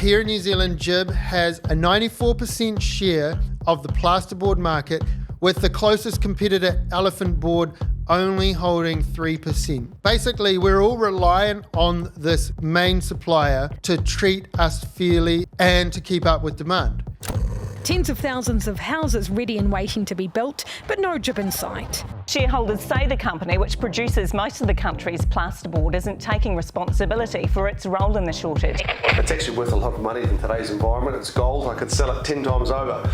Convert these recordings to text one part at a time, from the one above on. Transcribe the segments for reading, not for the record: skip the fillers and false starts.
here in New Zealand, GiB has a 94% share of the plasterboard market, with the closest competitor, Elephant Board, only holding 3%. Basically, we're all reliant on this main supplier to treat us fairly and to keep up with demand. Tens of thousands of houses ready and waiting to be built, but no GiB in sight. Shareholders say the company, which produces most of the country's plasterboard, isn't taking responsibility for its role in the shortage. It's actually worth a lot of money in today's environment. It's gold. I could sell it 10 times over.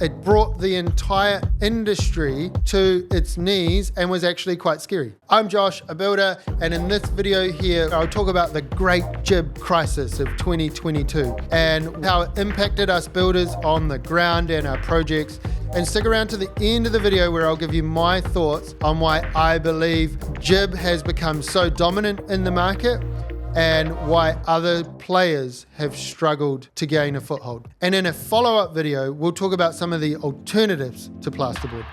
It brought the entire industry to its knees and was actually quite scary. I'm Josh, a builder, and in this video here, I'll talk about the great GiB crisis of 2022 and how it impacted us builders on the ground and our projects. And stick around to the end of the video where I'll give you my thoughts on why I believe GiB has become so dominant in the market and why other players have struggled to gain a foothold. And in a follow-up video, we'll talk about some of the alternatives to plasterboard.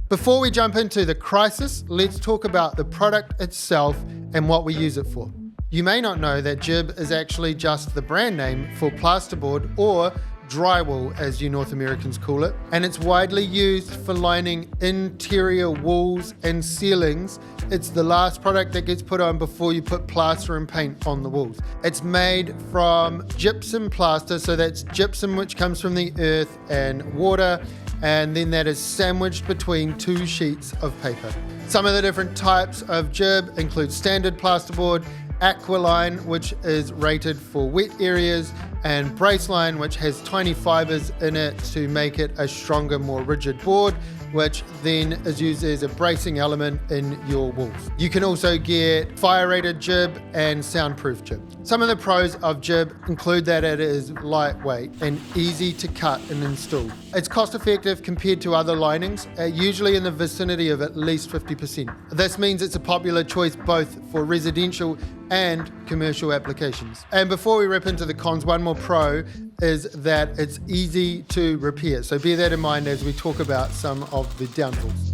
Before we jump into the crisis, let's talk about the product itself and what we use it for. You may not know that GiB is actually just the brand name for plasterboard, or drywall as you North Americans call it, and it's widely used for lining interior walls and ceilings. It's the last product that gets put on before you put plaster and paint on the walls. It's made from gypsum plaster, so that's gypsum which comes from the earth and water, and then that is sandwiched between two sheets of paper. Some of the different types of GiB include standard plasterboard, Aqualine, which is rated for wet areas, and Braceline, which has tiny fibers in it to make it a stronger, more rigid board, which then is used as a bracing element in your walls. You can also get fire-rated GiB and soundproof GiB. Some of the pros of GiB include that it is lightweight and easy to cut and install. It's cost-effective compared to other linings, usually in the vicinity of at least 50%. This means it's a popular choice both for residential and commercial applications. And before we rip into the cons, one more pro is that it's easy to repair. So bear that in mind as we talk about some of the downfalls.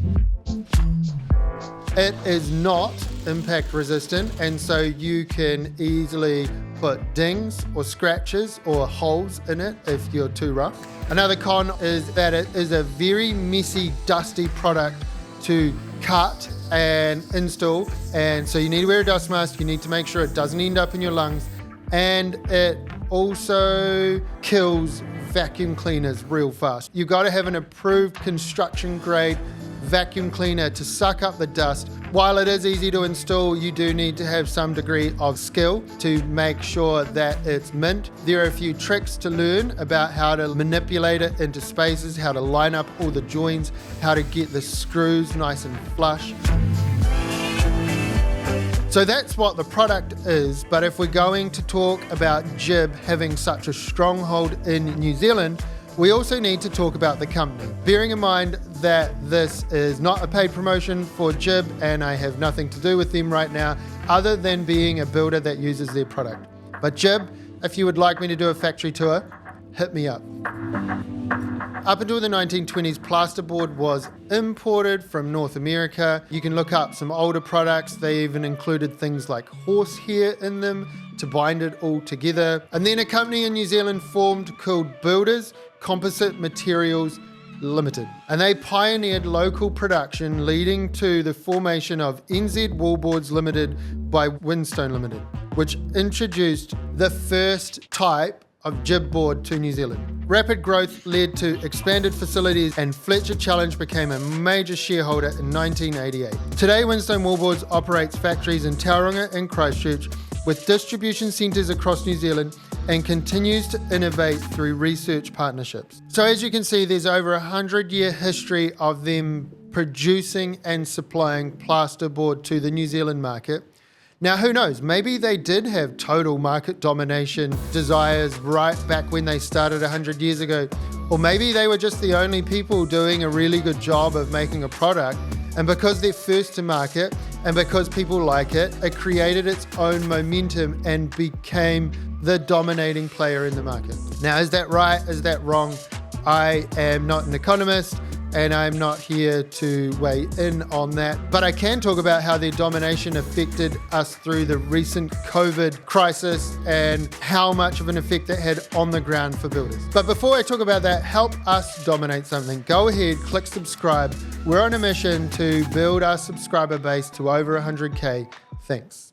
It is not impact resistant, and so you can easily put dings or scratches or holes in it if you're too rough. Another con is that it is a very messy, dusty product to cut and install, and so you need to wear a dust mask. You need to make sure it doesn't end up in your lungs, and it also kills vacuum cleaners real fast. You've got to have an approved construction grade vacuum cleaner to suck up the dust. While it is easy to install, you do need to have some degree of skill to make sure that it's mint. There are a few tricks to learn about how to manipulate it into spaces, how to line up all the joints, how to get the screws nice and flush. So that's what the product is, but if we're going to talk about GiB having such a stronghold in New Zealand, we also need to talk about the company. Bearing in mind that this is not a paid promotion for GiB and I have nothing to do with them right now other than being a builder that uses their product. But GiB, if you would like me to do a factory tour, hit me up. Up until the 1920s, plasterboard was imported from North America. You can look up some older products. They even included things like horsehair in them to bind it all together. And then a company in New Zealand formed called Builders Composite Materials Limited. And they pioneered local production, leading to the formation of NZ Wallboards Limited by Windstone Limited, which introduced the first type of GiB board to New Zealand. Rapid growth led to expanded facilities, and Fletcher Challenge became a major shareholder in 1988. Today, Windstone Wallboards operates factories in Tauranga and Christchurch, with distribution centres across New Zealand, and continues to innovate through research partnerships. So as you can see, there's over a 100-year history of them producing and supplying plasterboard to the New Zealand market. Now, who knows? Maybe they did have total market domination desires right back when they started 100 years ago. Or maybe they were just the only people doing a really good job of making a product. And because they're first to market and because people like it, it created its own momentum and became the dominating player in the market. Now, is that right? Is that wrong? I am not an economist. and I'm not here to weigh in on that. But I can talk about how their domination affected us through the recent COVID crisis and how much of an effect that had on the ground for builders. But before I talk about that, help us dominate something. Go ahead, click subscribe. We're on a mission to build our subscriber base to over 100K. Thanks.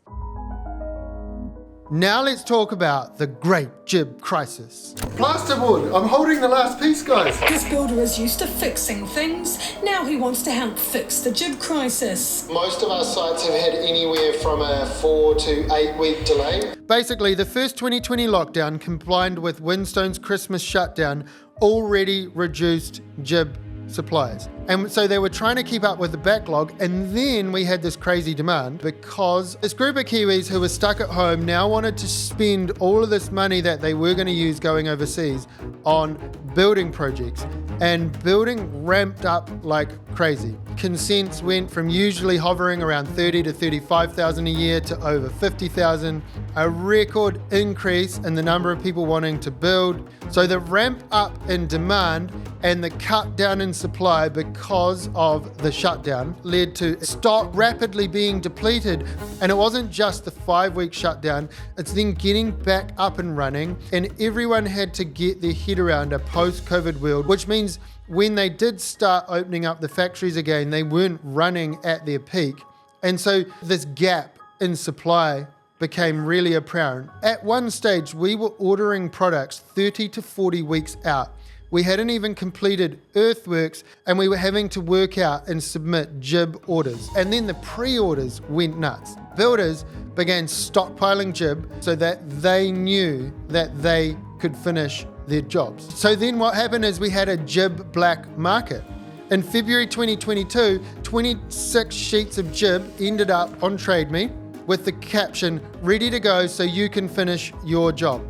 Now let's talk about the great GiB Crisis. Plasterboard, I'm holding the last piece, guys. This builder is used to fixing things. Now he wants to help fix the GiB Crisis. Most of our sites have had anywhere from a 4 to 8 week delay. Basically, the first 2020 lockdown combined with Winstone's Christmas shutdown already reduced GiB supplies. And so they were trying to keep up with the backlog, and then we had this crazy demand because this group of Kiwis who were stuck at home now wanted to spend all of this money that they were going to use going overseas on building projects. And building ramped up like crazy. Consents went from usually hovering around 30 to 35,000 a year to over 50,000, a record increase in the number of people wanting to build. So the ramp up in demand and the cut down in supply because of the shutdown led to stock rapidly being depleted. And it wasn't just the 5-week shutdown, it's then getting back up and running, and everyone had to get their head around a post-COVID world, which means when they did start opening up the factories again, they weren't running at their peak. And so this gap in supply became really apparent. At one stage, we were ordering products 30 to 40 weeks out. We hadn't even completed earthworks, and we were having to work out and submit GiB orders. And then the pre-orders went nuts. Builders began stockpiling GiB so that they knew that they could finish their jobs. So then what happened is we had a GiB black market. In February 2022, 26 sheets of GiB ended up on Trade Me with the caption, "Ready to go so you can finish your job."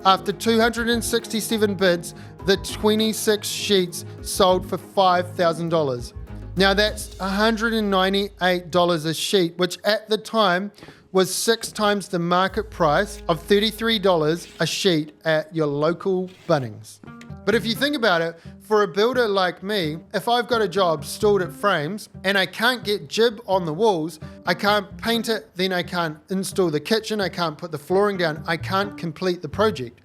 After 267 bids, the 26 sheets sold for $5,000. Now that's $198 a sheet, which at the time was 6 times the market price of $33 a sheet at your local Bunnings. But if you think about it, for a builder like me, if I've got a job stalled at frames and I can't get GiB on the walls, I can't paint it, then I can't install the kitchen, I can't put the flooring down, I can't complete the project.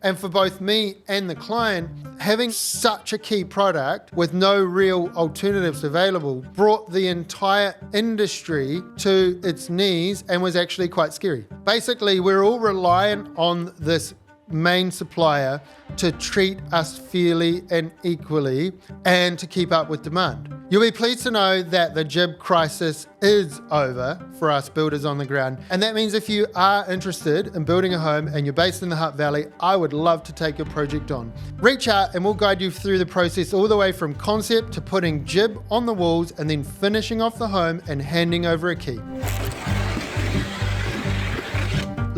And for both me and the client, having such a key product with no real alternatives available brought the entire industry to its knees and was actually quite scary. Basically, we're all reliant on this main supplier to treat us fairly and equally and to keep up with demand. You'll be pleased to know that the GiB crisis is over for us builders on the ground. And that means if you are interested in building a home and you're based in the Hutt Valley, I would love to take your project on. Reach out and we'll guide you through the process all the way from concept to putting GiB on the walls and then finishing off the home and handing over a key.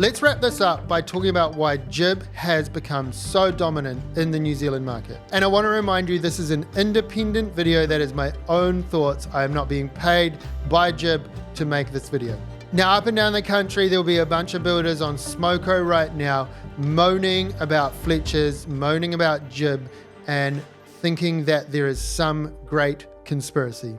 Let's wrap this up by talking about why GiB has become so dominant in the New Zealand market. And I want to remind you, this is an independent video that is my own thoughts. I am not being paid by GiB to make this video. Now, up and down the country, there'll be a bunch of builders on Smoko right now moaning about Fletcher's, moaning about GiB, and thinking that there is some great conspiracy.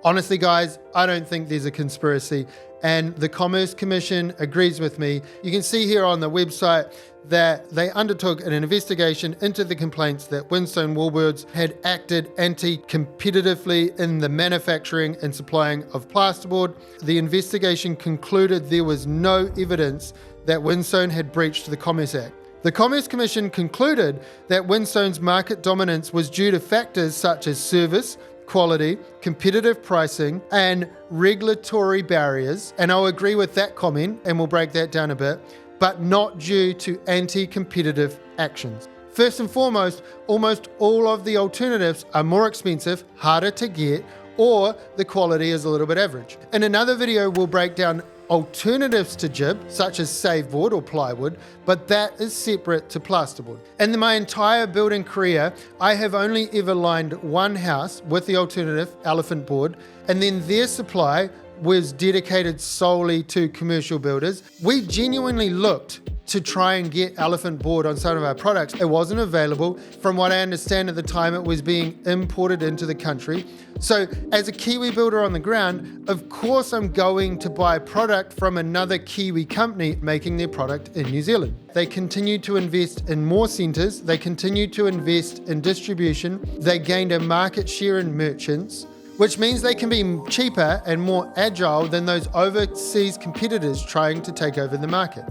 Honestly, guys, I don't think there's a conspiracy, and the Commerce Commission agrees with me. You can see here on the website that they undertook an investigation into the complaints that Winstone Wallboards had acted anti-competitively in the manufacturing and supplying of plasterboard. The investigation concluded there was no evidence that Winstone had breached the Commerce Act. The Commerce Commission concluded that Winstone's market dominance was due to factors such as service, quality, competitive pricing, and regulatory barriers. And I'll agree with that comment, and we'll break that down a bit, but not due to anti-competitive actions. First and foremost, almost all of the alternatives are more expensive, harder to get, or the quality is a little bit average. In another video, we'll break down alternatives to GiB, such as saveboard or plywood, but that is separate to plasterboard. In my entire building career, I have only ever lined one house with the alternative elephant board, and then their supply was dedicated solely to commercial builders. We genuinely looked to try and get elephant board on some of our products. It wasn't available. From what I understand at the time, it was being imported into the country. So as a Kiwi builder on the ground, of course I'm going to buy product from another Kiwi company making their product in New Zealand. They continue to invest in more centres. They continue to invest in distribution. They gained a market share in merchants, which means they can be cheaper and more agile than those overseas competitors trying to take over the market.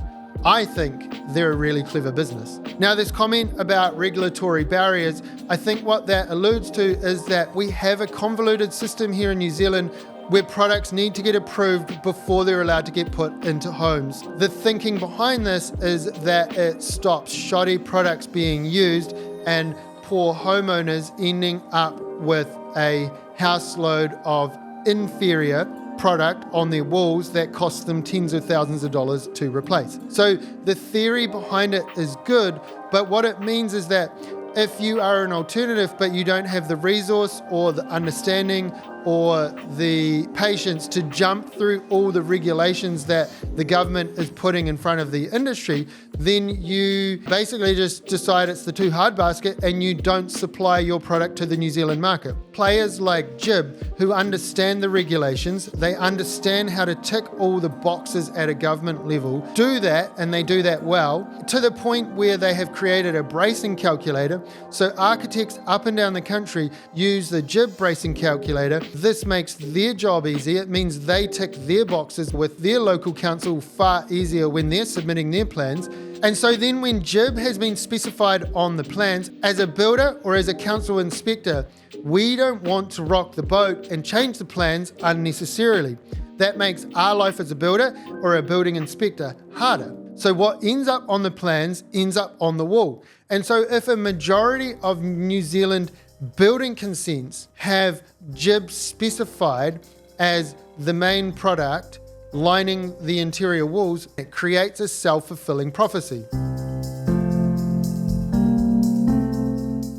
I think they're a really clever business. Now, this comment about regulatory barriers, I think what that alludes to is that we have a convoluted system here in New Zealand where products need to get approved before they're allowed to get put into homes. The thinking behind this is that it stops shoddy products being used and poor homeowners ending up with a house load of inferior product on their walls that costs them tens of thousands of dollars to replace. So the theory behind it is good, but what it means is that if you are an alternative but you don't have the resource or the understanding or the patience to jump through all the regulations that the government is putting in front of the industry, then you basically just decide it's the too hard basket and you don't supply your product to the New Zealand market. Players like GiB, who understand the regulations, they understand how to tick all the boxes at a government level, do that, and they do that well, to the point where they have created a bracing calculator. So architects up and down the country use the GiB bracing calculator. This makes their job easy. It means they tick their boxes with their local council far easier when they're submitting their plans. And so then when GiB has been specified on the plans, as a builder or as a council inspector, we don't want to rock the boat and change the plans unnecessarily. That makes our life as a builder or a building inspector harder. So what ends up on the plans ends up on the wall. And so if a majority of New Zealand building consents have GiB specified as the main product lining the interior walls, it creates a self-fulfilling prophecy.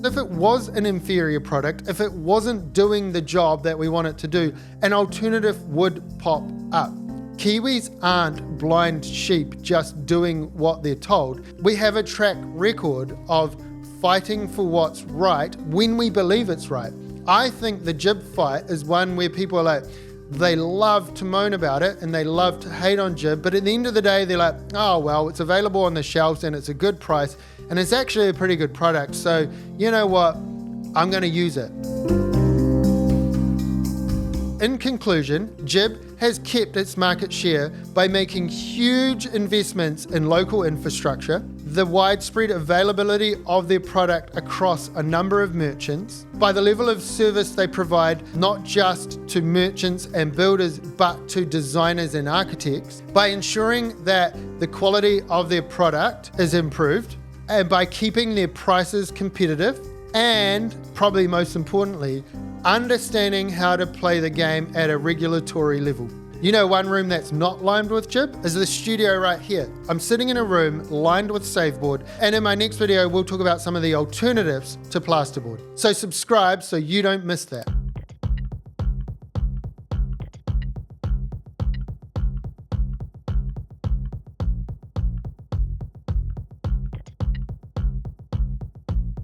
If it was an inferior product, if it wasn't doing the job that we want it to do, an alternative would pop up. Kiwis aren't blind sheep just doing what they're told. We have a track record of fighting for what's right when we believe it's right. I think the GiB fight is one where people are like, they love to moan about it and they love to hate on GiB, but at the end of the day, they're like, oh, well, it's available on the shelves and it's a good price and it's actually a pretty good product. So you know what? I'm going to use it. In conclusion, GiB has kept its market share by making huge investments in local infrastructure, the widespread availability of their product across a number of merchants, by the level of service they provide not just to merchants and builders but to designers and architects, by ensuring that the quality of their product is improved, and by keeping their prices competitive, and probably most importantly, understanding how to play the game at a regulatory level. You know, one room that's not lined with GiB is the studio right here. I'm sitting in a room lined with saveboard, and in my next video, we'll talk about some of the alternatives to plasterboard. So subscribe so you don't miss that.